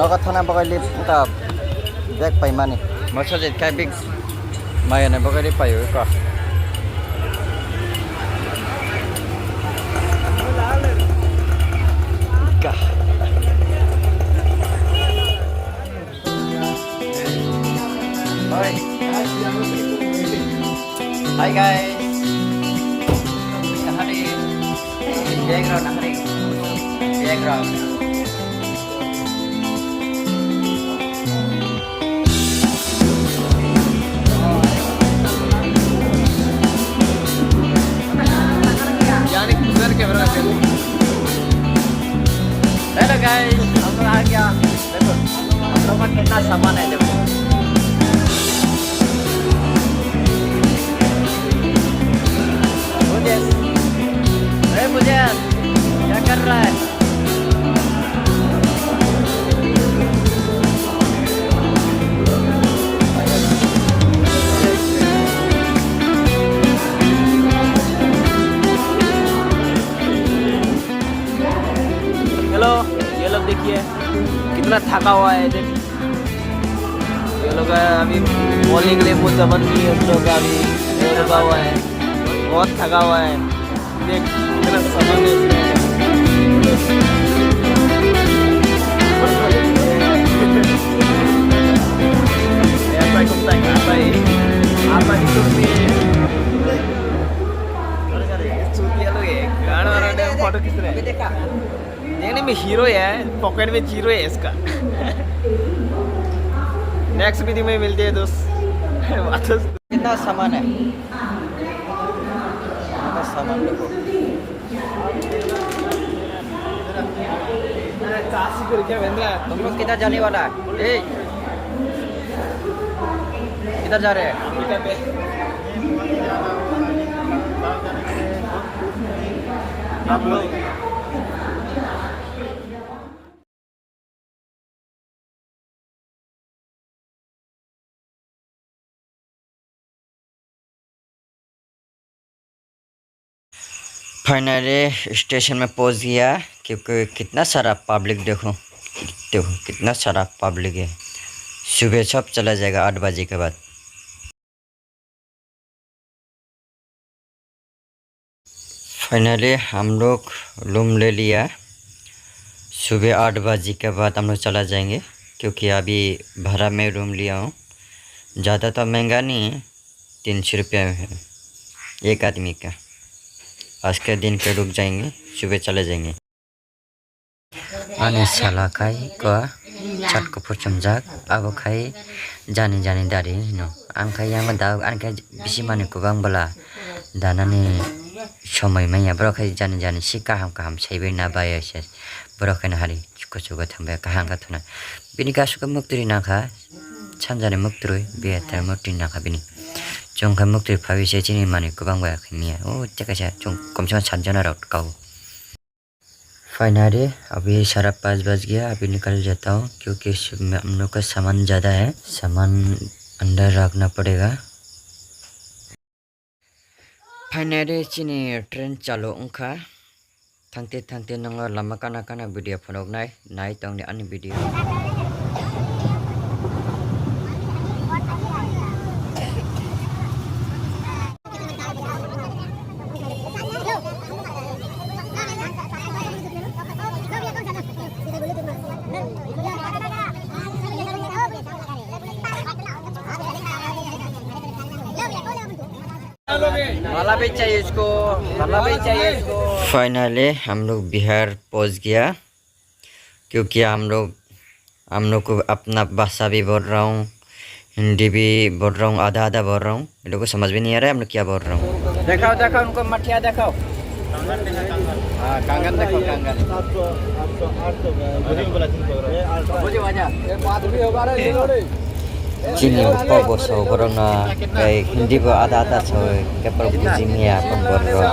Noga thana bagay puta bag pay mani. Masajid kay big maya na bagay payo ka. Ka. Hi. Hi guys. Nahari. Background nahari. Background. Hello guys हम लोग आ गया देखो हम लोग का कितना सामान है देखो मुझे क्या कर रहा है हेलो ये लोग देखिए कितना थका हुआ है देख ये लोग अभी बोलने के लिए बहुत जबरदस्ती है उन लोग अभी रुका हुआ है बहुत थका हुआ है देख कितना सामान है apa itu फोटो खींच रहे हैं देखने में हीरो है पॉकेट में जीरो है इसका नेक्स्ट वीडियो में मिलते हैं दोस्त कितना सामान है सामान देखो तुम लोग किधर जाने वाला है किधर जा रहे हैं आप लोग फाइनली स्टेशन में पहुंच गया क्योंकि कितना सारा पब्लिक देखो कितना सारा पब्लिक है सुबह सब चला जाएगा 8 बजे के बाद फाइनली हम लोग रूम ले लिया सुबह 8 बजे के बाद हम लोग चला जाएंगे क्योंकि अभी भाड़ा में रूम लिया हूँ ज़्यादा तो महंगा नहीं है 300 रुपये में है एक आदमी का आज के दिन पे रुक जाएंगे सुबह चले जाएंगे आने साला खाई को चट को पुचम जाक अब खाई जाने जाने दारी नो आं खाई आं दाव आं खाई बिसि माने को बां बला दानाने समय मैया ब्रो खाई जाने जाने सि काहाम सैबे ना बायसे ब्रो खाने हारि कुछुगा थांबाय काहां का थुना बिनि गासुका मुक्ति नाखा सानजाने मुक्ति बेहतर मुक्ति नाखा बिनि जोंखा मुक्ति भाविसे चिनी माने गोबां बायाखै मिया ओ तेकासा जों कमसे कम 7 जन राउट फाइनली अभी 5:30 बज गया अभी निकल जाता हूँ क्योंकि हम लोग का सामान ज़्यादा है सामान अंदर रखना पड़ेगा फाइनली चिनी ट्रेन चालू उनका थांते थांते नंगा लमा काना वीडियो फनोक नाय तंगनि आनि वीडियो माला भी चाहिए इसको फाइनली हम लोग बिहार पहुंच गया क्योंकि हम लोग को अपना भाषा भी बोल रहा हूँ हिंदी भी बोल रहा हूँ आधा बोल रहा हूँ इन लोग को समझ भी नहीं आ रहा है हम लोग क्या बोल रहा हूँ दिखाओ उनको मठिया दिखाओ कांगन देखो Cini upo boso corona kayak hindi ba ada soy kayak perbuji ya pemboro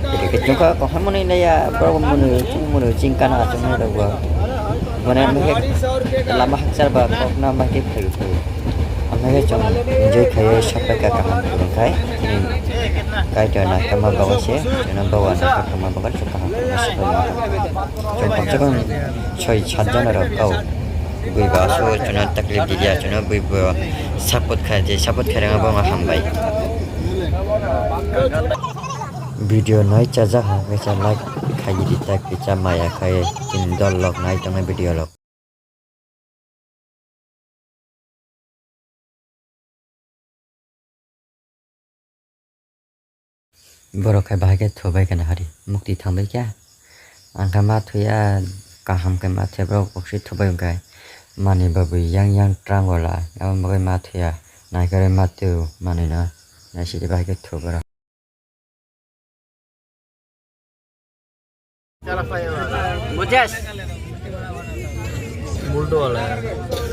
jadi kecuka kok hamon ini ya baru menu cingkan aja mana gua mana lama serba kok nama kita itu amnya cuma enjoy kayak sampai ke kamar kai kai jangan kamar bawa sih jangan bawa nak kamar bawa suka masuk cuma coy 7 jana kau buiba so chuna taklif dia chuna buiba support khaje support kharanga bonga hambai video nai chaja ha cha like khai di tak cha maya khai in dol lok nai tang video lok borok khai bahage thobai kana hari mukti thangbai kya angka ma thuya kaham ke ma the borok boksi thobai kai mani babu yang trang wala am bagai ma thuya nai kare ma tu mani na na si bahage thobara मुझेस बुलडो वाला है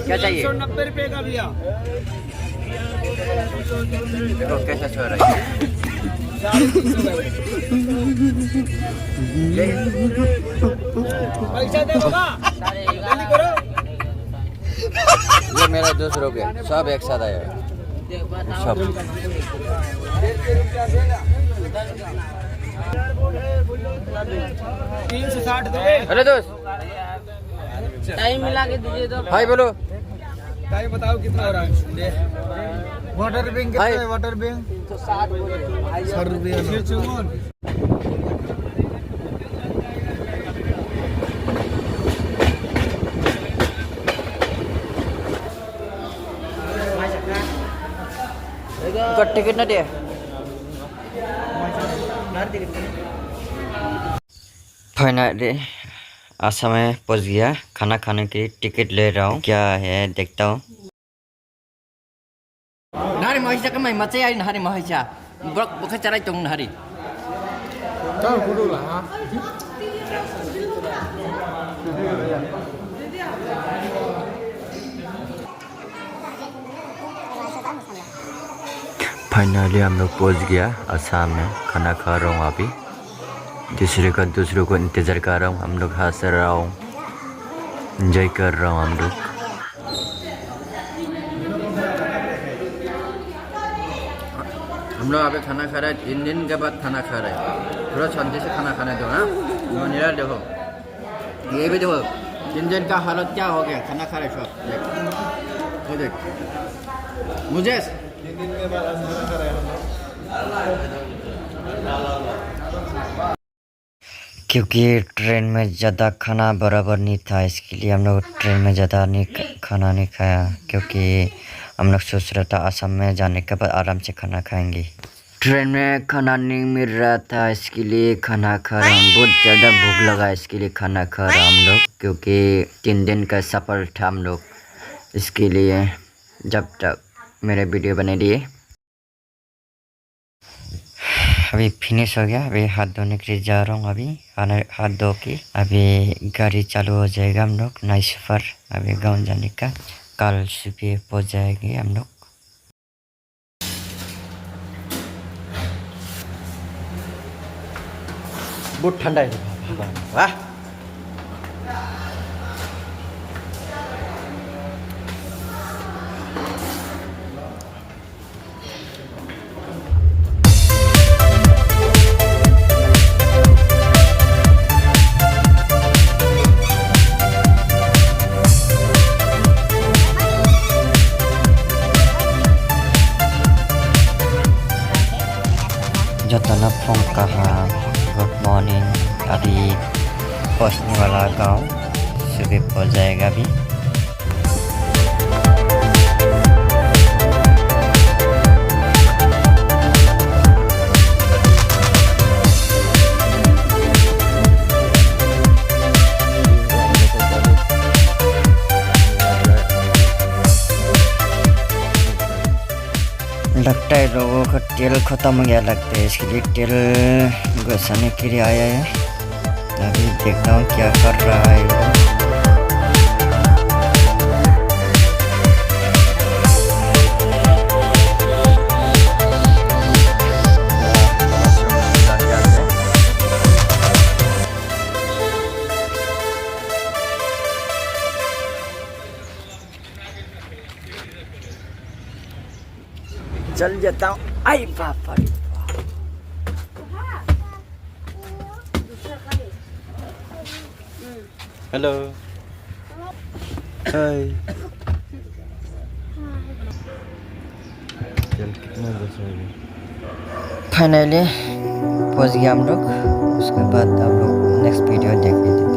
क्या चाहिए 190 रुपए का भैया देखो कैसा छोड़ रहा है पैसा दे बाबा जल्दी करो ये मेरा दोस्त लोग है सब एक साथ आया है सब 360 दो अरे दोस्त टाइम मिला के दीजिए तो हाय बोलो टाइम बताओ कितना हो रहा है वाटर बैंक कितना है वाटर बैंक तो 60 बोले 60 रुपये ये चुमन तो टिकट ना दे फाइनली आसाम में पहुंच गया खाना खाने की टिकट ले रहा हूँ क्या है देखता हूँ नारी महिषा का मैं मचे आई नारी महिषा ब्रक बुखे चराई तुम नारी चल कुडू ला फाइनली हम लोग पहुंच गया आसाम में खाना खा रहा हूँ अभी दूसरे को इंतजार कर रहा हूँ हम लोग हंस रहा हूँ एंजॉय कर रहा हूँ हम लोग हम लोग अभी खाना खा रहे हैं 3 दिन के बाद खाना खा रहे हैं थोड़ा शांति से खाना खाने दो हाँ निरा देखो ये भी देखो 3 दिन का हालत क्या हो गया खाना खा रहे सब देख मुझे 3 दिन के बाद खाना खा रहे हैं क्योंकि ट्रेन में ज़्यादा खाना बराबर नहीं था इसके लिए हम लोग ट्रेन में ज़्यादा खाना नहीं खाया क्योंकि हम लोग सोच रहा था आसाम में जाने के बाद आराम से खाना खाएंगे ट्रेन में खाना नहीं मिल रहा था इसके लिए खाना खा रहा हूँ बहुत ज़्यादा भूख लगा इसके लिए खाना खा रहा हम लोग क्योंकि 3 दिन का सफ़र था हम लोग इसके लिए जब तक मेरे वीडियो बने दिए अभी फिनिश हो गया अभी हाथ धोने के लिए जा रहा हूँ अभी हाथ धो के अभी गाड़ी चालू हो जाएगा हम लोग नाइट सफ़र अभी गाँव जाने का कल सुबह पहुँच जाएंगे हम लोग बहुत ठंडा है वाह जतना फोन कहा गुड मॉर्निंग अभी पहुँचने वाला गाँव सुबह पहुँच जाएगा अभी लगता है लोगों का तेल खत्म हो गया लगता है इसके लिए तेल घुसाने के लिए आया है अभी देखता हूँ क्या कर रहा है चल जाता हूँ आई पापा हेलो फाइनली पहुंच गया हम लोग। उसके बाद आप लोग नेक्स्ट वीडियो देख लीजिए।